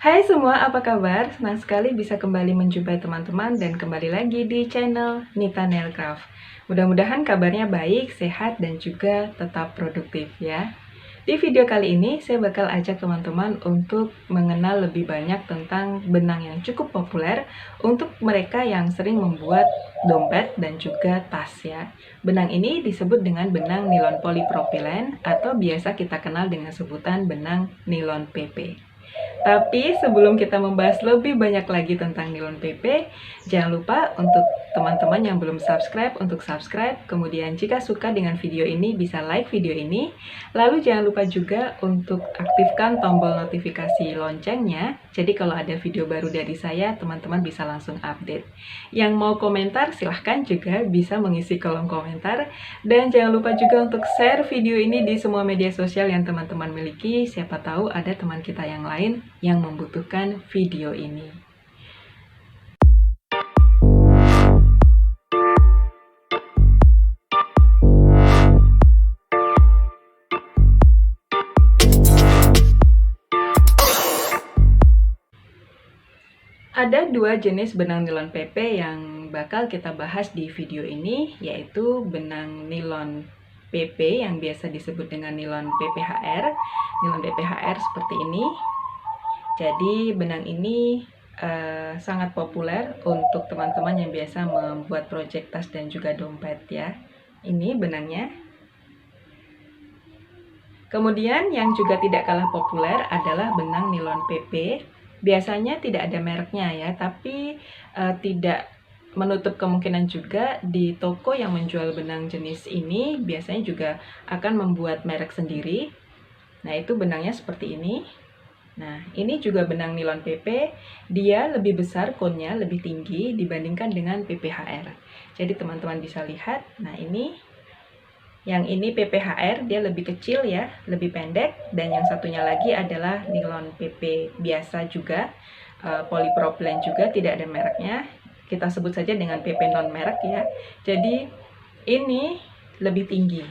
Hai semua, apa kabar? Senang sekali bisa kembali menjumpai teman-teman dan kembali lagi di channel Nita Nailcraft. Mudah-mudahan kabarnya baik, sehat, dan juga tetap produktif ya. Di video kali ini, saya bakal ajak teman-teman untuk mengenal lebih banyak tentang benang yang cukup populer untuk mereka yang sering membuat dompet dan juga tas ya. Benang ini disebut dengan benang nilon polipropilen atau biasa kita kenal dengan sebutan benang nilon PP. Tapi sebelum kita membahas lebih banyak lagi tentang nilon PP, jangan lupa untuk teman-teman yang belum subscribe untuk subscribe. Kemudian jika suka dengan video ini bisa like video ini. Lalu jangan lupa juga untuk aktifkan tombol notifikasi loncengnya. Jadi kalau ada video baru dari saya, teman-teman bisa langsung update. Yang mau komentar silahkan juga bisa mengisi kolom komentar. Dan jangan lupa juga untuk share video ini di semua media sosial yang teman-teman miliki. Siapa tahu ada teman kita yang lain yang membutuhkan video ini. Ada dua jenis benang nilon PP yang bakal kita bahas di video ini, yaitu benang nilon PP yang biasa disebut dengan nilon PPHR. Nilon PPHR seperti ini. Jadi benang ini sangat populer untuk teman-teman yang biasa membuat project tas dan juga dompet ya. Ini benangnya. Kemudian yang juga tidak kalah populer adalah benang nilon PP. Biasanya tidak ada mereknya ya, tapi tidak menutup kemungkinan juga di toko yang menjual benang jenis ini biasanya juga akan membuat merek sendiri. Nah, itu benangnya seperti ini. Nah, ini juga benang nilon PP, dia lebih besar, konnya lebih tinggi dibandingkan dengan PPHR. Jadi teman-teman bisa lihat, nah ini, yang ini PPHR, dia lebih kecil ya, lebih pendek, dan yang satunya lagi adalah nilon PP biasa juga, polipropilen juga, tidak ada mereknya, kita sebut saja dengan PP non merek ya. Jadi ini lebih tinggi.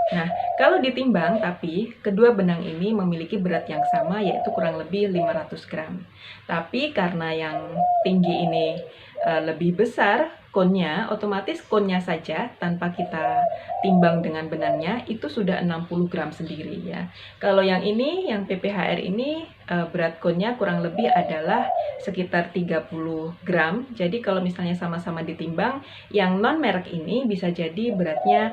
Nah, kalau ditimbang tapi kedua benang ini memiliki berat yang sama yaitu kurang lebih 500 gram. Tapi karena yang tinggi ini lebih besar konnya, otomatis konnya saja tanpa kita timbang dengan benangnya itu sudah 60 gram sendiri ya. Kalau yang ini, yang PPHR ini berat konnya kurang lebih adalah sekitar 30 gram. Jadi kalau misalnya sama-sama ditimbang, yang non merek ini bisa jadi beratnya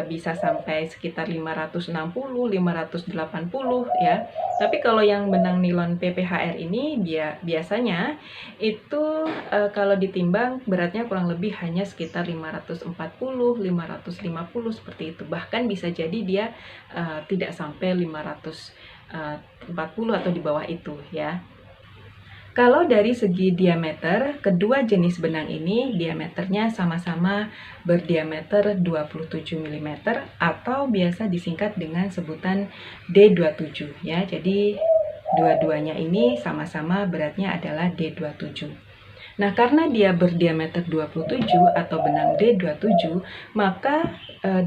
bisa sampai sekitar 560, 580 ya. Tapi kalau yang benang nilon PPHR ini biasanya itu kalau ditimbang beratnya kurang lebih hanya sekitar 540, 550 seperti itu. Bahkan bisa jadi dia tidak sampai 540 atau di bawah itu ya. Kalau dari segi diameter, kedua jenis benang ini diameternya sama-sama berdiameter 27 mm atau biasa disingkat dengan sebutan D27 ya. Jadi dua-duanya ini sama-sama beratnya adalah D27. Nah, karena dia berdiameter 27 atau benang D27, maka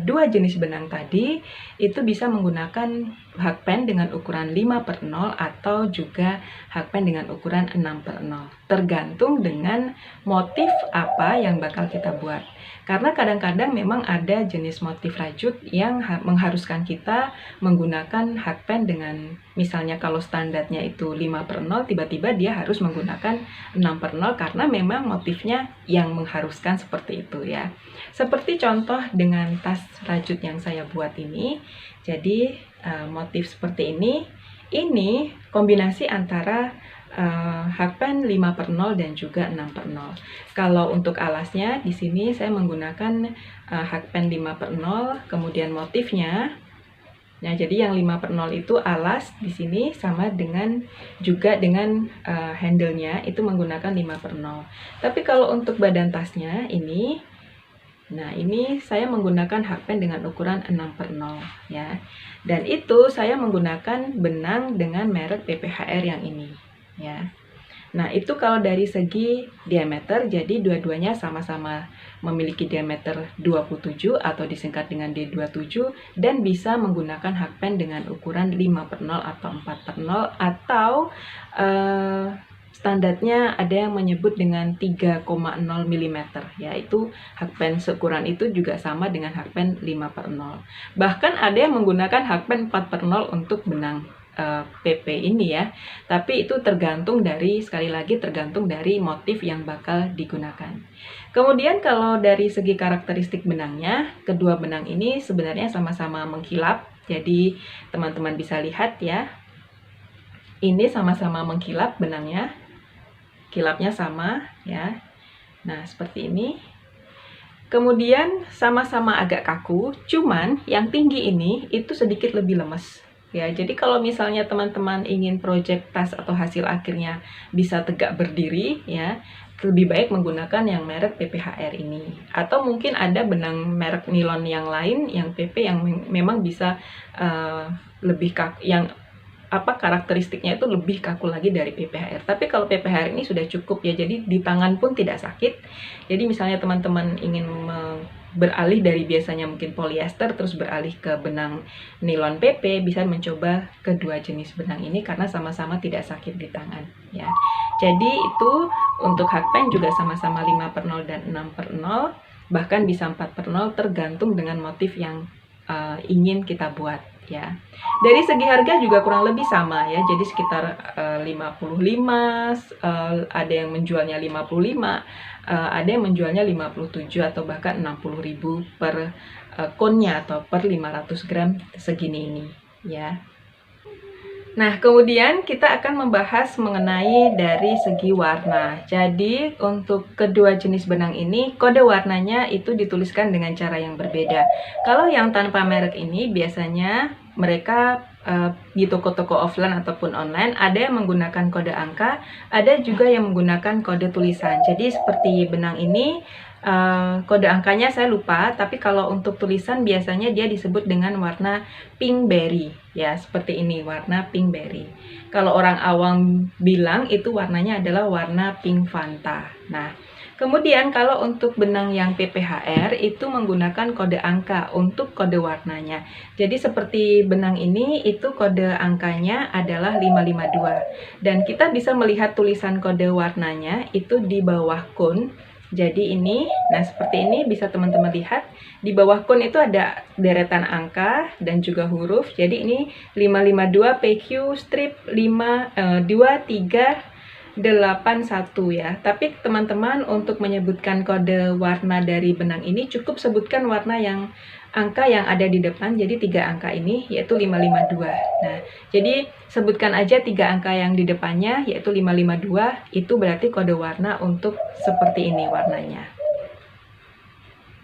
dua jenis benang tadi itu bisa menggunakan hakpen dengan ukuran 5/0 atau juga hakpen dengan ukuran 6/0. Tergantung dengan motif apa yang bakal kita buat. Karena kadang-kadang memang ada jenis motif rajut yang mengharuskan kita menggunakan hakpen dengan, misalnya kalau standarnya itu 5/0, tiba-tiba dia harus menggunakan 6/0 karena memang motifnya yang mengharuskan seperti itu ya. Seperti contoh dengan tas rajut yang saya buat ini. Jadi motif seperti ini kombinasi antara hakpen 5/0 dan juga 6/0. Kalau untuk alasnya di sini saya menggunakan hakpen 5/0, kemudian motifnya. Nah, jadi yang 5/0 itu alas di sini sama dengan juga dengan handle-nya itu menggunakan 5/0. Tapi kalau untuk badan tasnya ini, nah ini saya menggunakan hakpen dengan ukuran 6/0 ya. Dan itu saya menggunakan benang dengan merek PPHR yang ini ya. Nah, itu kalau dari segi diameter, jadi dua-duanya sama-sama memiliki diameter 27 atau disingkat dengan D27 dan bisa menggunakan hakpen dengan ukuran 5/0 atau 4/0 atau standarnya ada yang menyebut dengan 3,0 mm, yaitu hakpen seukuran itu juga sama dengan hakpen 5/0. Bahkan ada yang menggunakan hakpen 4/0 untuk benang PP ini ya, tapi itu sekali lagi tergantung dari motif yang bakal digunakan. Kemudian kalau dari segi karakteristik benangnya, kedua benang ini sebenarnya sama-sama mengkilap, jadi teman-teman bisa lihat ya, ini sama-sama mengkilap benangnya, kilapnya sama ya. Nah, seperti ini. Kemudian sama-sama agak kaku, cuman yang tinggi ini itu sedikit lebih lemes. Ya, jadi kalau misalnya teman-teman ingin project tas atau hasil akhirnya bisa tegak berdiri, ya, lebih baik menggunakan yang merek PPHR ini. Atau mungkin ada benang merek nilon yang lain, yang PP yang memang bisa lebih kaku, yang karakteristiknya itu lebih kaku lagi dari PPHR. Tapi kalau PPHR ini sudah cukup ya, jadi di tangan pun tidak sakit. Jadi misalnya teman-teman ingin beralih dari biasanya mungkin polyester terus beralih ke benang nilon PP, bisa mencoba kedua jenis benang ini karena sama-sama tidak sakit di tangan ya. Jadi itu untuk hakpen juga sama-sama 5/0 dan 6/0, bahkan bisa 4/0 tergantung dengan motif yang ingin kita buat ya. Dari segi harga juga kurang lebih sama ya, jadi sekitar 55, ada yang menjualnya 55, ada yang menjualnya 57 atau bahkan 60.000 per konnya atau per 500 gram segini ini ya. Nah, kemudian kita akan membahas mengenai dari segi warna. Jadi, untuk kedua jenis benang ini, kode warnanya itu dituliskan dengan cara yang berbeda. Kalau yang tanpa merek ini, biasanya mereka di toko-toko offline ataupun online, ada yang menggunakan kode angka, ada juga yang menggunakan kode tulisan. Jadi, seperti benang ini, kode angkanya saya lupa, tapi kalau untuk tulisan biasanya dia disebut dengan warna pink berry ya, seperti ini, warna pink berry. Kalau orang awam bilang itu warnanya adalah warna pink Fanta. Nah, kemudian kalau untuk benang yang PPHR itu menggunakan kode angka untuk kode warnanya. Jadi seperti benang ini itu kode angkanya adalah 552 dan kita bisa melihat tulisan kode warnanya itu di bawah kun. Jadi ini, nah seperti ini bisa teman-teman lihat, di bawah kun itu ada deretan angka dan juga huruf. Jadi ini 552 PQ strip 2381 ya. Tapi teman-teman untuk menyebutkan kode warna dari benang ini cukup sebutkan warna yang angka yang ada di depan, jadi 3 angka ini yaitu 552. Nah, jadi sebutkan aja 3 angka yang di depannya yaitu 552, itu berarti kode warna untuk seperti ini warnanya.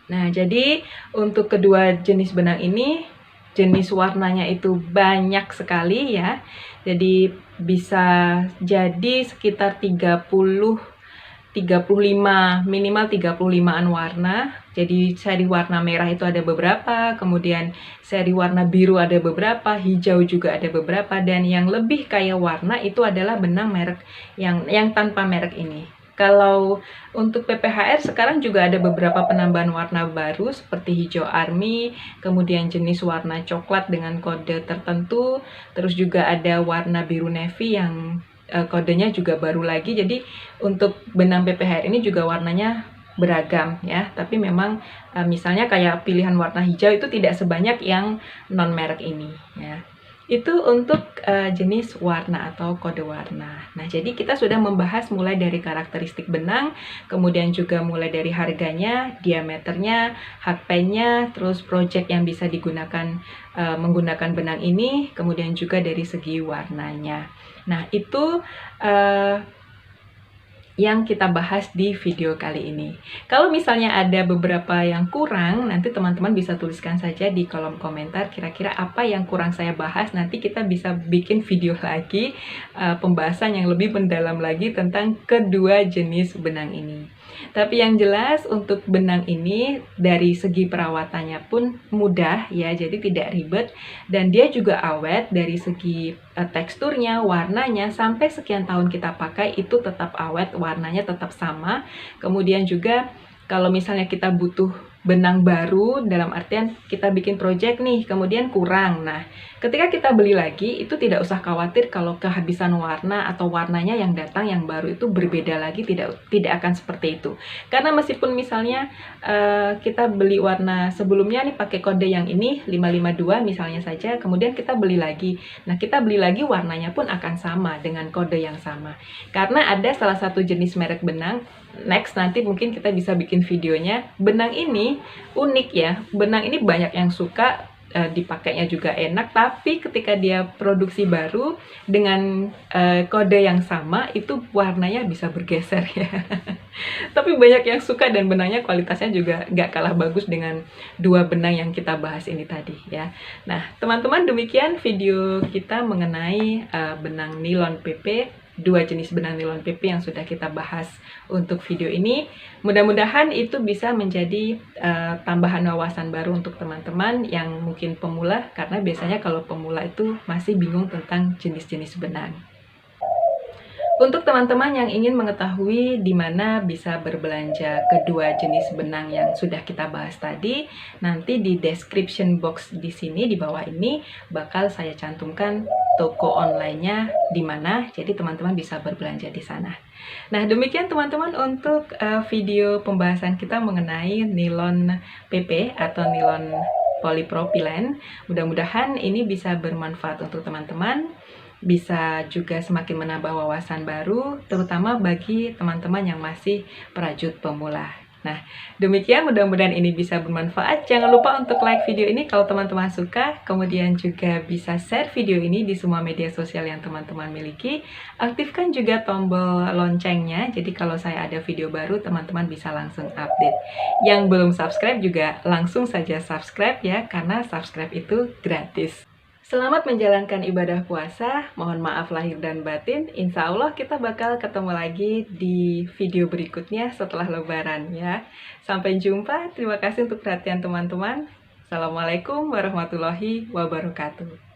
Nah, jadi untuk kedua jenis benang ini, jenis warnanya itu banyak sekali ya. Jadi bisa jadi sekitar 35, minimal 35-an warna. Jadi seri warna merah itu ada beberapa, kemudian seri warna biru ada beberapa, hijau juga ada beberapa, dan yang lebih kaya warna itu adalah benang merek yang tanpa merek ini. Kalau untuk PPHR sekarang juga ada beberapa penambahan warna baru seperti hijau army, kemudian jenis warna coklat dengan kode tertentu, terus juga ada warna biru navy yang kodenya juga baru lagi. Jadi untuk benang PPHR ini juga warnanya beragam ya, tapi memang misalnya kayak pilihan warna hijau itu tidak sebanyak yang non merek ini ya. Itu untuk jenis warna atau kode warna. Nah, jadi kita sudah membahas mulai dari karakteristik benang, kemudian juga mulai dari harganya, diameternya, hakpennya, terus project yang bisa digunakan menggunakan benang ini, kemudian juga dari segi warnanya. Nah, itu yang kita bahas di video kali ini. Kalau misalnya ada beberapa yang kurang, nanti teman-teman bisa tuliskan saja di kolom komentar kira-kira apa yang kurang saya bahas. Nanti kita bisa bikin video lagi pembahasan yang lebih mendalam lagi tentang kedua jenis benang ini. Tapi yang jelas untuk benang ini dari segi perawatannya pun mudah ya, jadi tidak ribet dan dia juga awet dari segi teksturnya, warnanya sampai sekian tahun kita pakai itu tetap awet, warnanya tetap sama. Kemudian juga kalau misalnya kita butuh benang baru dalam artian kita bikin project nih kemudian kurang, nah ketika kita beli lagi itu tidak usah khawatir kalau kehabisan warna atau warnanya yang datang yang baru itu berbeda lagi, tidak akan seperti itu. Karena meskipun misalnya kita beli warna sebelumnya nih pakai kode yang ini 552 misalnya saja, kemudian kita beli lagi, nah kita beli lagi warnanya pun akan sama dengan kode yang sama. Karena ada salah satu jenis merek benang, next nanti mungkin kita bisa bikin videonya. Benang ini unik ya, benang ini banyak yang suka, dipakainya juga enak, tapi ketika dia produksi baru dengan kode yang sama itu warnanya bisa bergeser ya. Tapi banyak yang suka dan benangnya kualitasnya juga nggak kalah bagus dengan dua benang yang kita bahas ini tadi ya. Nah teman-teman, demikian video kita mengenai benang nilon PP, dua jenis benang nilon PP yang sudah kita bahas untuk video ini. Mudah-mudahan itu bisa menjadi tambahan wawasan baru untuk teman-teman yang mungkin pemula, karena biasanya kalau pemula itu masih bingung tentang jenis-jenis benang. Untuk teman-teman yang ingin mengetahui di mana bisa berbelanja kedua jenis benang yang sudah kita bahas tadi, nanti di description box di sini di bawah ini bakal saya cantumkan toko online-nya di mana, jadi teman-teman bisa berbelanja di sana. Nah, demikian teman-teman untuk video pembahasan kita mengenai nilon PP atau nilon polipropilen. Mudah-mudahan ini bisa bermanfaat untuk teman-teman, bisa juga semakin menambah wawasan baru, terutama bagi teman-teman yang masih perajut pemula. Nah, demikian, mudah-mudahan ini bisa bermanfaat. Jangan lupa untuk like video ini kalau teman-teman suka, kemudian juga bisa share video ini di semua media sosial yang teman-teman miliki. Aktifkan juga tombol loncengnya, jadi kalau saya ada video baru, teman-teman bisa langsung update. Yang belum subscribe juga langsung saja subscribe ya, karena subscribe itu gratis. Selamat menjalankan ibadah puasa, mohon maaf lahir dan batin. Insya Allah kita bakal ketemu lagi di video berikutnya setelah lebaran ya. Sampai jumpa, terima kasih untuk perhatian teman-teman. Assalamualaikum warahmatullahi wabarakatuh.